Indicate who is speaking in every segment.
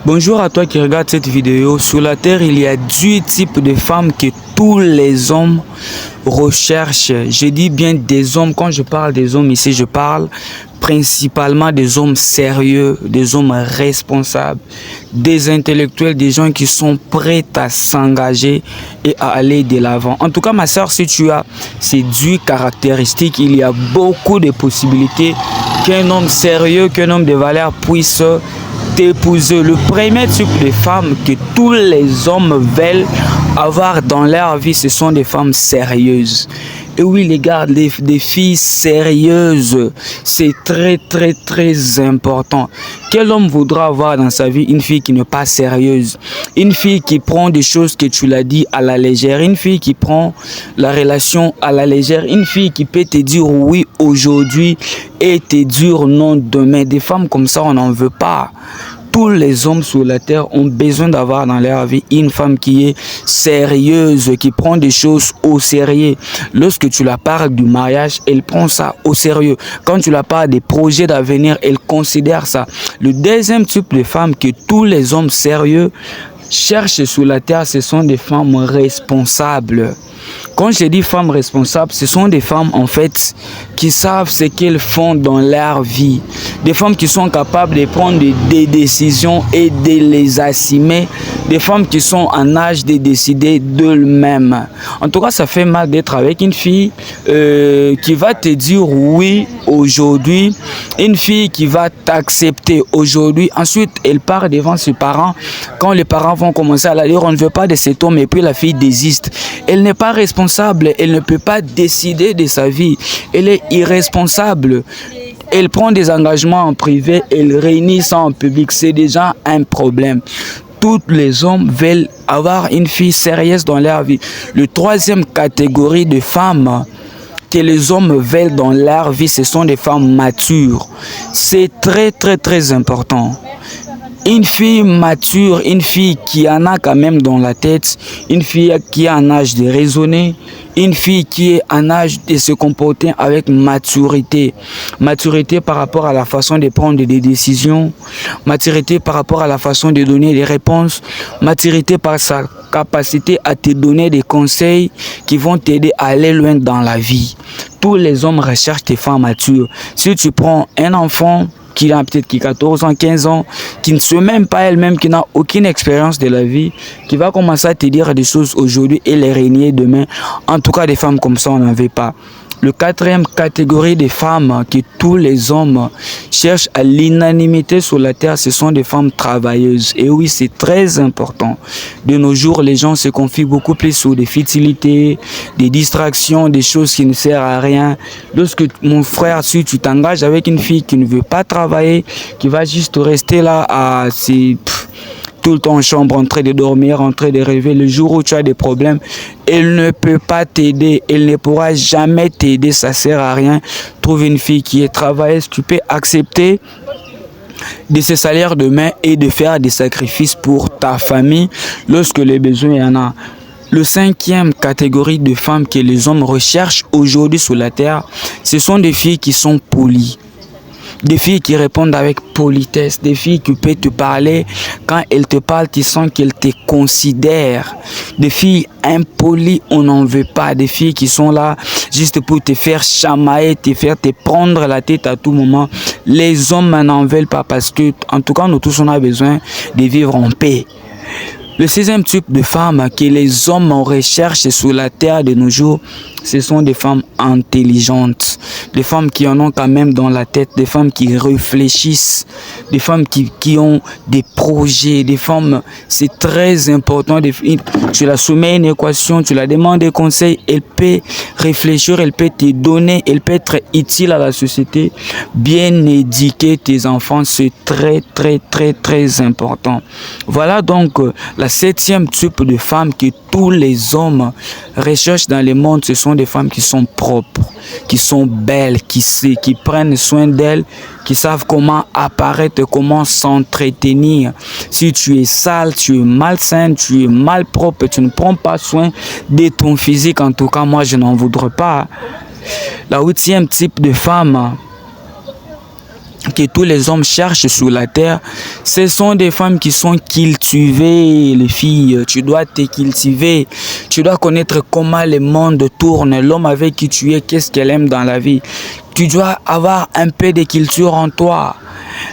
Speaker 1: Bonjour à toi qui regarde cette vidéo. Sur la terre, il y a 10 types de femmes que tous les hommes recherchent. Je dis bien des hommes. Quand je parle des hommes ici, je parle principalement des hommes sérieux, des hommes responsables, des intellectuels, des gens qui sont prêts à s'engager et à aller de l'avant. En tout cas, ma soeur, si tu as ces 10 caractéristiques, il y a beaucoup de possibilités qu'un homme sérieux, qu'un homme de valeur puisse t'épouser. Le premier type de femmes que tous les hommes veulent avoir dans leur vie, ce sont des femmes sérieuses. Et oui les gars, des filles sérieuses, c'est très important. Quel homme voudra avoir dans sa vie une fille qui n'est pas sérieuse? Une fille qui prend des choses que tu l'as dit à la légère, une fille qui prend la relation à la légère, une fille qui peut te dire oui aujourd'hui et te dire non demain. Des femmes comme ça, on n'en veut pas. Tous les hommes sur la terre ont besoin d'avoir dans leur vie une femme qui est sérieuse, qui prend des choses au sérieux. Lorsque tu la parles du mariage, elle prend ça au sérieux. Quand tu la parles des projets d'avenir, elle considère ça. Le deuxième type de femme que tous les hommes sérieux cherchent sur la terre, ce sont des femmes responsables. Quand je dis femmes responsables, ce sont des femmes en fait qui savent ce qu'elles font dans leur vie. Des femmes qui sont capables de prendre des décisions et de les assumer. Des femmes qui sont en âge de décider d'elles-mêmes. En tout cas, ça fait mal d'être avec une fille qui va te dire oui aujourd'hui. Une fille qui va t'accepter aujourd'hui. Ensuite, elle part devant ses parents. Quand les parents vont commencer à la dire, on ne veut pas de cet homme, et puis la fille désiste. Elle n'est pas responsable, elle ne peut pas décider de sa vie. Elle est irresponsable. Elle prend des engagements en privé, elle réunit ça en public. C'est déjà un problème. Tous les hommes veulent avoir une fille sérieuse dans leur vie. Le troisième catégorie de femmes que les hommes veulent dans leur vie, ce sont des femmes matures. C'est très important. Une fille mature, une fille qui en a quand même dans la tête, une fille qui a un âge de raisonner, une fille qui est en âge de se comporter avec maturité. Maturité par rapport à la façon de prendre des décisions, maturité par rapport à la façon de donner des réponses, maturité par sa capacité à te donner des conseils qui vont t'aider à aller loin dans la vie. Tous les hommes recherchent des femmes matures. Si tu prends un enfant qui a peut-être 14 ans, 15 ans, qui ne sait même pas elle-même, qui n'a aucune expérience de la vie, qui va commencer à te dire des choses aujourd'hui et les régner demain. En tout cas, des femmes comme ça, on n'en veut pas. Le quatrième catégorie de femmes que tous les hommes cherchent à l'unanimité sur la terre, ce sont des femmes travailleuses. Et oui, c'est très important. De nos jours, les gens se confient beaucoup plus sur des futilités, des distractions, des choses qui ne servent à rien. Lorsque, mon frère, si tu t'engages avec une fille qui ne veut pas travailler, qui va juste rester là à tout le temps en chambre, en train de dormir, en train de rêver, le jour où tu as des problèmes, elle ne peut pas t'aider, elle ne pourra jamais t'aider, ça sert à rien. Trouve une fille qui est travailleuse, tu peux accepter de se salir demain et de faire des sacrifices pour ta famille lorsque les besoins y en a. Le cinquième catégorie de femmes que les hommes recherchent aujourd'hui sur la terre, ce sont des filles qui sont polies. Des filles qui répondent avec politesse, des filles qui peuvent te parler. Quand elles te parlent, tu sens qu'elles te considèrent. Des filles impolies, on n'en veut pas. Des filles qui sont là juste pour te faire chamailler, te faire te prendre la tête à tout moment. Les hommes n'en veulent pas parce que, en tout cas, nous tous, on a besoin de vivre en paix. Le sixième type de femmes que les hommes recherchent sur la terre de nos jours, ce sont des femmes intelligentes, des femmes qui en ont quand même dans la tête, des femmes qui réfléchissent, des femmes qui ont des projets, des femmes, c'est très important. Tu la soumets à une équation, tu la demandes des conseils, elle peut réfléchir, elle peut te donner, elle peut être utile à la société. Bien éduquer tes enfants, c'est très important. Voilà donc la septième type de femmes que tous les hommes recherchent dans le monde, ce sont des femmes qui sont propres, qui sont belles, qui prennent soin d'elles, qui savent comment apparaître, comment s'entretenir. Si tu es sale, tu es malsain, tu es mal propre, tu ne prends pas soin de ton physique, en tout cas moi je n'en voudrais pas. La huitième type de femme que tous les hommes cherchent sur la terre, ce sont des femmes qui sont cultivées, les filles. Tu dois te cultiver. Tu dois connaître comment le monde tourne, l'homme avec qui tu es, qu'est-ce qu'elle aime dans la vie. Tu dois avoir un peu de culture en toi.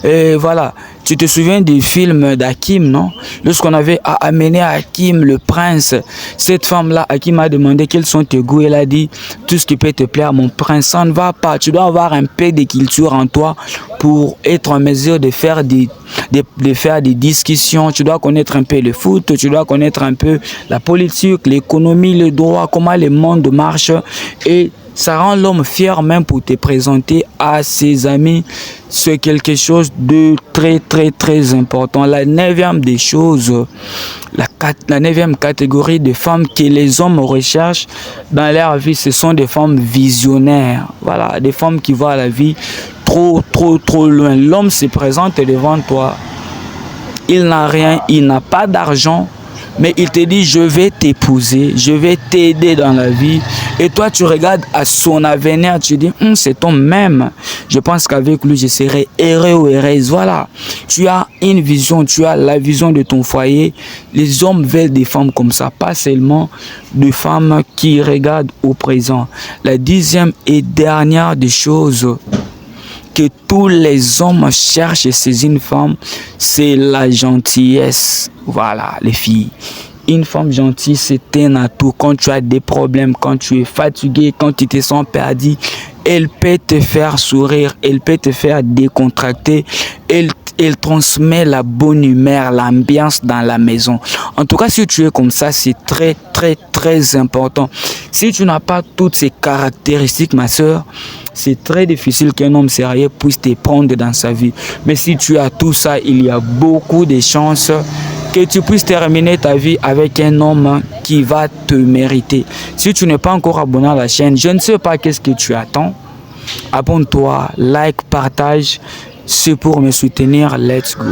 Speaker 1: Et voilà. Tu te souviens du film d'Hakim, non? Lorsqu'on avait amené Hakim, le prince, cette femme-là, Hakim a demandé quels sont tes goûts. Elle a dit, tout ce qui peut te plaire, mon prince, ça ne va pas. Tu dois avoir un peu de culture en toi pour être en mesure de faire des discussions. Tu dois connaître un peu le foot, tu dois connaître un peu la politique, l'économie, le droit, comment le monde marche. Et ça rend l'homme fier même pour te présenter à ses amis. C'est quelque chose de très important. La neuvième des choses, la neuvième catégorie de femmes que les hommes recherchent dans leur vie, ce sont des femmes visionnaires. Voilà, des femmes qui voient la vie trop loin. L'homme se présente devant toi. Il n'a rien, il n'a pas d'argent. Mais il te dit, je vais t'épouser, je vais t'aider dans la vie. Et toi, tu regardes à son avenir, tu dis, c'est ton même. Je pense qu'avec lui, je serai heureux ou heureuse. Voilà. Tu as une vision, tu as la vision de ton foyer. Les hommes veulent des femmes comme ça, pas seulement des femmes qui regardent au présent. La 10e et dernière des choses que tous les hommes cherchent chez une femme, c'est la gentillesse. Voilà, les filles. Une femme gentille, c'est un atout. Quand tu as des problèmes, quand tu es fatigué, quand tu te sens perdu, elle peut te faire sourire, elle peut te faire décontracter, elle transmet la bonne humeur, l'ambiance dans la maison. En tout cas, si tu es comme ça, c'est très important. Si tu n'as pas toutes ces caractéristiques, ma soeur, c'est très difficile qu'un homme sérieux puisse te prendre dans sa vie. Mais si tu as tout ça, il y a beaucoup de chances que tu puisses terminer ta vie avec un homme qui va te mériter. Si tu n'es pas encore abonné à la chaîne, je ne sais pas qu'est-ce que tu attends. Abonne-toi, like, partage. C'est pour me soutenir. Let's go.